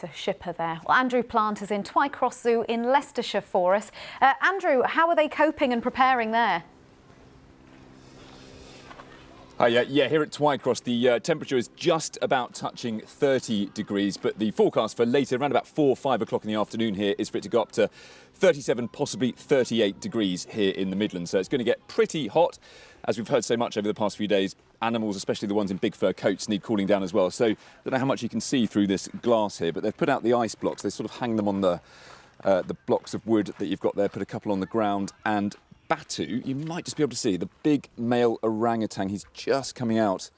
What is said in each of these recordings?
to ship her there. Well, Andrew Plant is in Twycross Zoo in Leicestershire for us. Andrew, how are they coping and preparing there? Yeah, here at Twycross, the temperature is just about touching 30 degrees, but the forecast for later, around about 4 or 5 o'clock in the afternoon here, is for it to go up to 37, possibly 38 degrees here in the Midlands. So it's going to get pretty hot. As we've heard so much over the past few days, animals, especially the ones in big fur coats, need cooling down as well. So I don't know how much you can see through this glass here, but they've put out the ice blocks. They sort of hang them on the blocks of wood that you've got there, put a couple on the ground, and Batu, you might just be able to see the big male orangutan. He's just coming out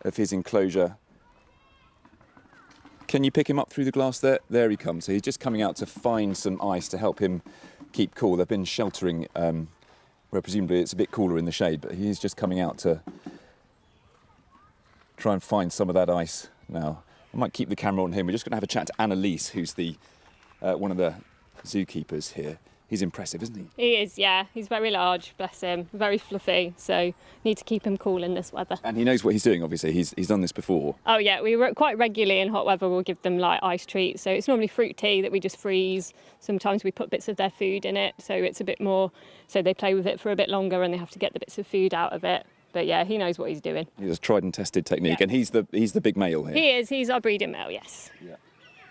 of his enclosure. Can you pick him up through the glass there? There he comes. So he's just coming out to find some ice to help him keep cool. They've been sheltering where presumably it's a bit cooler in the shade, but he's just coming out to try and find some of that ice now. I might keep the camera on him. We're just going to have a chat to Annalise, who's the one of the zookeepers here. He's impressive, isn't he? He is, yeah. He's very large, bless him, very fluffy, so need to keep him cool in this weather. And he knows what he's doing, obviously. He's done this before. Oh yeah, we work quite regularly in hot weather. We'll give them like ice treats. So it's normally fruit tea that we just freeze. Sometimes we put bits of their food in it, so it's a bit more, so they play with it for a bit longer and they have to get the bits of food out of it. But yeah, he knows what he's doing. He's a tried and tested technique, yeah. And he's the big male here. He is, he's our breeding male, yes. Yeah.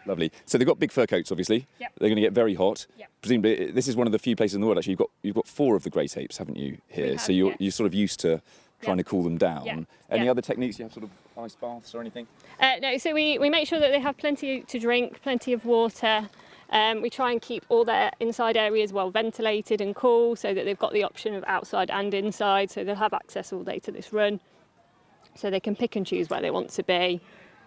Lovely. So they've got big fur coats, obviously. Yep. They're going to get very hot. Yep. Presumably, this is one of the few places in the world, actually, you've got 4 of the great apes, haven't you, here? So you're sort of used to trying to cool them down. Yep. Any other techniques? You have sort of ice baths or anything? No, so we make sure that they have plenty to drink, plenty of water. We try and keep all their inside areas well ventilated and cool so that they've got the option of outside and inside, so they'll have access all day to this run. So they can pick and choose where they want to be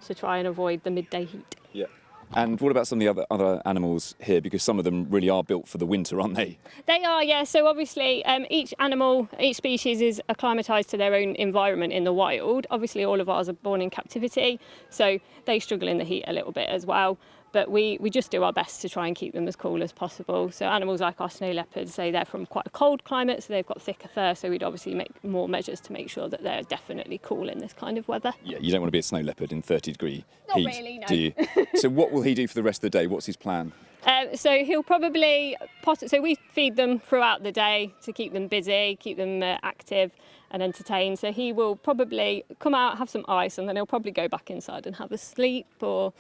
to try and avoid the midday heat. Yeah. And what about some of the other animals here? Because some of them really are built for the winter, aren't they? They are, yeah. So obviously each animal, each species is acclimatised to their own environment in the wild. Obviously all of ours are born in captivity, so they struggle in the heat a little bit as well. But we just do our best to try and keep them as cool as possible. So animals like our snow leopards, say they're from quite a cold climate, so they've got thicker fur, so we'd obviously make more measures to make sure that they're definitely cool in this kind of weather. Yeah, you don't want to be a snow leopard in 30-degree Not heat, really, no. do you? So what will he do for the rest of the day? What's his plan? So he'll probably so we feed them throughout the day to keep them busy, keep them active and entertained. So he will probably come out, have some ice, and then he'll probably go back inside and have a sleep or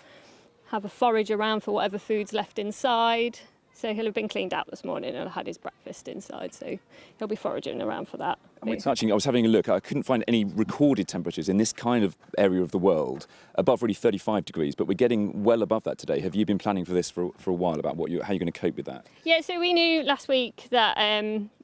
have a forage around for whatever food's left inside. So he'll have been cleaned out this morning and had his breakfast inside, so he'll be foraging around for that. And we're touching, I was having a look, I couldn't find any recorded temperatures in this kind of area of the world above really 35 degrees, but we're getting well above that today. Have you been planning for this for a while, about how you're going to cope with that? Yeah, so we knew last week that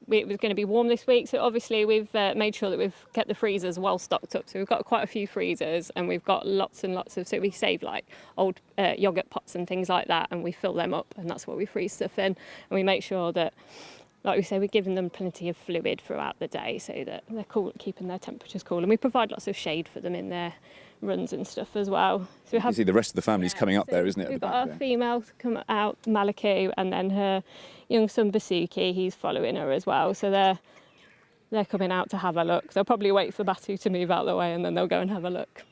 it was going to be warm this week, so obviously we've made sure that we've kept the freezers well stocked up. So we've got quite a few freezers and we've got lots and lots of, so we save like old yoghurt pots and things like that and we fill them up and that's what we freeze stuff in. And we make sure that, like we say, we're giving them plenty of fluid throughout the day so that they're cool, keeping their temperatures cool. And we provide lots of shade for them in their runs and stuff as well. So we have, you see the rest of the family's coming up there, isn't it? We've got our female come out, Malaku, and then her young son Basuki, he's following her as well. So they're coming out to have a look. They'll probably wait for Batu to move out of the way and then they'll go and have a look.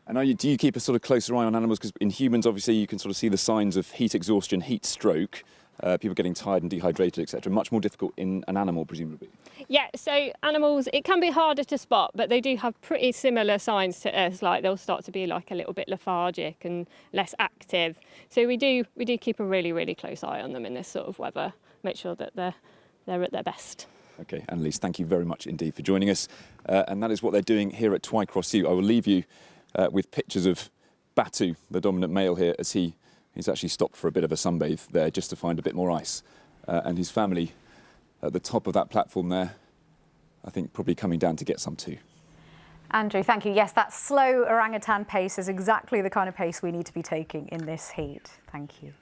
And do you keep a sort of closer eye on animals? Because in humans, obviously, you can sort of see the signs of heat exhaustion, heat stroke, people getting tired and dehydrated, etc. Much more difficult in an animal, presumably. Yeah, so animals, it can be harder to spot, but they do have pretty similar signs to us. Like they'll start to be like a little bit lethargic and less active. So we do keep a really, really close eye on them in this sort of weather. Make sure that they're at their best. OK, Annalise, thank you very much indeed for joining us. And that is what they're doing here at Twycross Zoo. I will leave you with pictures of Batu, the dominant male here, as he's actually stopped for a bit of a sunbathe there just to find a bit more ice. And his family at the top of that platform there, I think probably coming down to get some too. Andrew, thank you. Yes, that slow orangutan pace is exactly the kind of pace we need to be taking in this heat. Thank you.